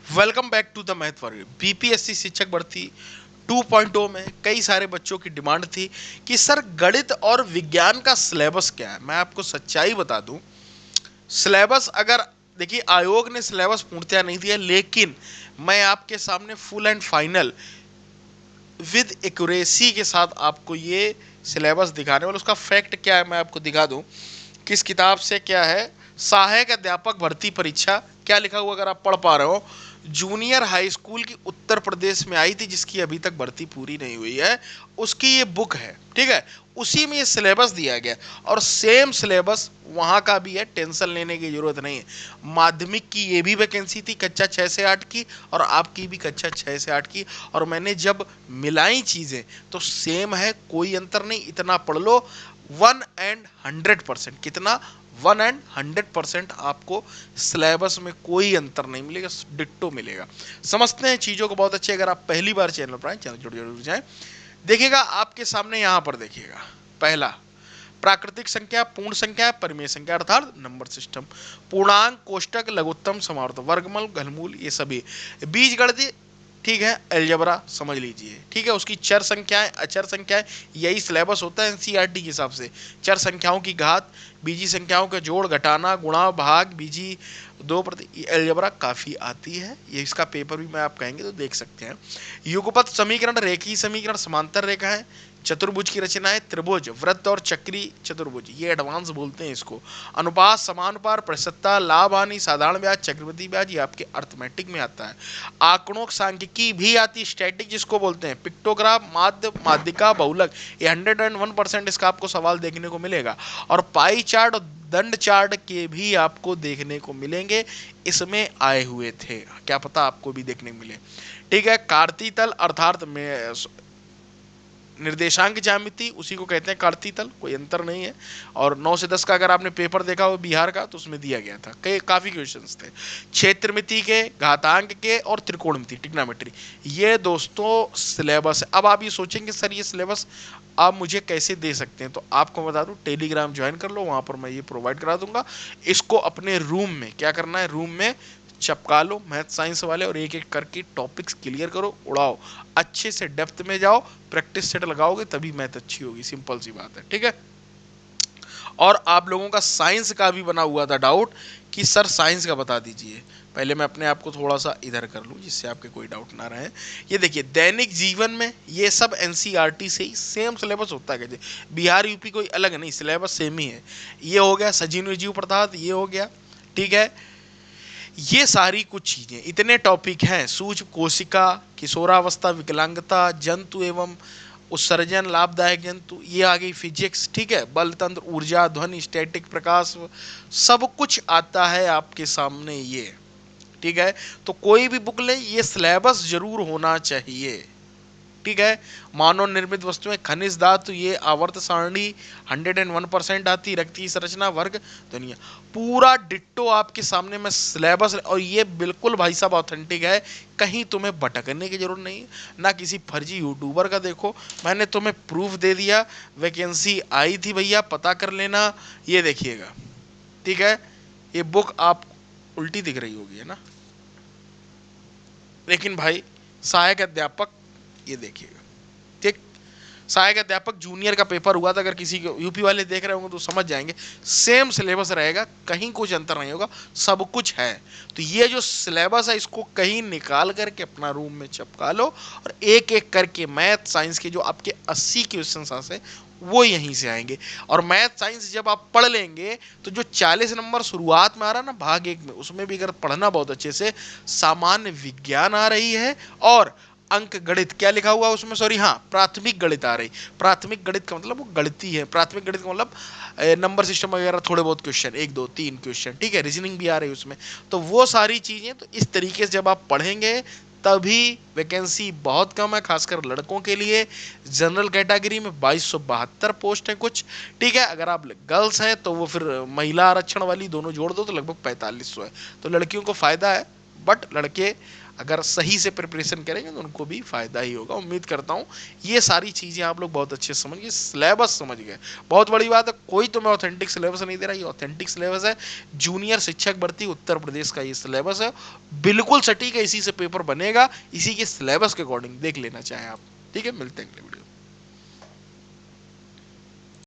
Welcome back to the math for you. BPSC शिक्षक भर्ती 2.0 में कई सारे बच्चों की डिमांड थी कि सर गणित और विज्ञान का सिलेबस क्या है। मैं आपको सच्चाई बता दूं, सिलेबस अगर देखिए आयोग ने सिलेबस पूर्णतया नहीं दिया, लेकिन मैं आपके सामने full and final with accuracy के साथ आपको ये सिलेबस दिखाने वाला। उसका फैक्ट क्या है मैं आपको दिखा दूं। किस किताब से क्या है, सहायक अध्यापक भर्ती परीक्षा, क्या लिखा हुआ अगर आप पढ़ पा रहे हो, जूनियर हाई स्कूल की उत्तर प्रदेश में आई थी जिसकी अभी तक भर्ती पूरी नहीं हुई है, उसकी ये बुक है। ठीक है, उसी में ये सिलेबस दिया गया और सेम सिलेबस वहां का भी है, टेंशन लेने की जरूरत नहीं है। माध्यमिक की ये भी वैकेंसी थी कक्षा 6 से 8 की, और आपकी भी कक्षा 6 से 8 की, और मैंने जब मिलाई चीजें तो सेम है, कोई अंतर नहीं। इतना पढ़ लो, 100% कितना, 100% आपको सिलेबस में कोई अंतर नहीं मिलेगा, डिट्टो मिलेगा। समझते हैं चीजों को बहुत अच्छे। अगर आप पहली बार चैनल पर आए, चैनल जरूर जरूर जाए। देखिएगा आपके सामने यहां पर देखिएगा, पहला प्राकृतिक संख्या, पूर्ण संख्या, परिमेय संख्या अर्थात नंबर सिस्टम, पूर्णांक, कोष्टक, लघुत्तम, समावर्त, वर्गमूल, घनमूल, ये सभी बीज गणित। ठीक है, अलजेब्रा समझ लीजिए। ठीक है, उसकी चर संख्याएं, अचर संख्याएं, यही सिलेबस होता है एनसीईआरटी के हिसाब से। चर संख्याओं की घात, बीजी संख्याओं का जोड़ घटाना, गुणा भाग, बीजी दो प्रति, अलजेब्रा काफी आती है, ये इसका पेपर भी मैं आप कहेंगे तो देख सकते हैं। युगपत समीकरण, रेखीय समीकरण, समांतर रेखाएं, चतुर्भुज की रचनाएं, त्रिभुज, वृत्त और चक्री चतुर्भुज, ये एडवांस बोलते हैं इसको। अनुपात, समानुपात, प्रतिशतता, लाभ हानि, साधारण ब्याज, चक्रवृद्धि ब्याज, ये आपके अर्थमेटिक में आता है। आंकड़ों सांख्यिकी भी आती, स्टैटिक जिसको बोलते हैं, पिक्टोग्राफ, माध्य, माध्यिका, बहुलक, ये 101% इसका आपको सवाल देखने को मिलेगा। और पाई चार्ट और दंड चार्ट के भी आपको देखने को मिलेंगे, इसमें आए हुए थे, क्या पता आपको भी देखने को मिले। ठीक है, कार्तीय तल अर्थात में निर्देशांक ज्यामिति, उसी को कहते हैं कार्तीय तल, कोई अंतर नहीं है। और 9 से 10 का अगर आपने पेपर देखा हो बिहार का तो उसमें दिया गया था, कई काफी क्वेश्चंस थे। क्षेत्रमिति के, घातांक के और त्रिकोणमिति, ट्रिग्नोमेट्री, ये दोस्तों सिलेबस है। अब आप ये सोचेंगे सर ये सिलेबस आप मुझे कैसे दे सकते हैं, तो आपको बता दूं टेलीग्राम ज्वाइन कर लो, वहां पर मैं ये प्रोवाइड करा दूंगा। इसको अपने रूम में क्या करना है, रूम में चपका लो मैथ साइंस वाले, और एक एक करके टॉपिक्स क्लियर करो, उड़ाओ, अच्छे से डेप्थ में जाओ, प्रैक्टिस सेट लगाओगे तभी मैथ अच्छी होगी, सिंपल सी बात है। ठीक है, और आप लोगों का साइंस का भी बना हुआ था डाउट कि सर साइंस का बता दीजिए। पहले मैं अपने आप को थोड़ा सा इधर कर लूँ जिससे आपके कोई डाउट ना रहे। ये देखिए दैनिक जीवन में ये सब एनसीईआरटी से ही सेम सिलेबस होता है, कहते बिहार यूपी कोई अलग नहीं, सिलेबस सेम ही है। ये हो गया सजीव जीव पदार्थ, ये हो गया। ठीक है, ये सारी कुछ चीजें, इतने टॉपिक हैं, सूक्ष्म कोशिका, किशोरावस्था, विकलांगता, जंतु एवं उत्सर्जन, लाभदायक जंतु, ये आ गई फिजिक्स। ठीक है, बल तंत्र, ऊर्जा, ध्वनि, स्टैटिक, प्रकाश, सब कुछ आता है आपके सामने ये। ठीक है, तो कोई भी बुक ले, ये सिलेबस जरूर होना चाहिए। ठीक है, मानव निर्मित वस्तुएं, खनिज धातु, ये आवर्त सारणी 101% आती, रक्तीय संरचना, वर्ग, दुनिया, पूरा डिट्टो आपके सामने में सिलेबस। और ये बिल्कुल भाई साहब ऑथेंटिक है, कहीं तुम्हें भटकने की जरूरत नहीं, ना किसी फर्जी यूट्यूबर का। देखो मैंने तुम्हें प्रूफ दे दिया, वैकेंसी आई थी भैया, पता कर लेना। ये देखिएगा, ठीक है, ये बुक आप उल्टी दिख रही होगी है ना, लेकिन भाई सहायक अध्यापक, ये देखिएगा। ठीक, सहायक अध्यापक जूनियर का पेपर हुआ था, अगर किसी को यूपी वाले देख रहे होंगे तो समझ जाएंगे, सेम सिलेबस रहेगा, कहीं कुछ अंतर नहीं होगा, सब कुछ है। तो ये जो सिलेबस है इसको कहीं निकाल करके अपना रूम में चिपका लो, और एक एक करके मैथ साइंस के जो आपके 80 क्वेश्चन आंसर वो यहीं से आएंगे। और मैथ साइंस जब आप पढ़ लेंगे तो जो 40 नंबर शुरुआत में आ रहा है ना भाग एक में, उसमें भी अगर पढ़ना बहुत अच्छे से, सामान्य विज्ञान आ रही है, और अंक गणित क्या लिखा हुआ है उसमें, सॉरी हाँ, प्राथमिक गणित आ रही। प्राथमिक गणित का मतलब वो गणिती है, प्राथमिक गणित का मतलब नंबर सिस्टम वगैरह थोड़े बहुत क्वेश्चन, 1 2 3 क्वेश्चन। ठीक है, रीजनिंग भी आ रही है उसमें। तो वो सारी चीजें तो इस तरीके से जब आप पढ़ेंगे तभी वैकेंसी बहुत कम है, खासकर लड़कों के लिए। जनरल कैटेगरी में 2272 पोस्ट है कुछ। ठीक है, अगर आप गर्ल्स हैं तो वो फिर महिला आरक्षण वाली दोनों जोड़ दो तो लगभग 4500 है, तो लड़कियों को फायदा है, बट लड़के अगर सही से प्रिपरेशन करेंगे तो उनको भी फायदा ही होगा। उम्मीद करता हूँ ये सारी चीजें आप लोग बहुत अच्छे से समझ गए, सिलेबस समझ गए। बहुत बड़ी बात है, कोई तो मैं ऑथेंटिक सिलेबस नहीं दे रहा, ये ऑथेंटिक सिलेबस है। जूनियर शिक्षक भर्ती उत्तर प्रदेश का ये सिलेबस है, बिल्कुल सटीक है, इसी से पेपर बनेगा, इसी के सिलेबस के अकॉर्डिंग देख लेना चाहे आप। ठीक है, मिलते हैं अगले वीडियो।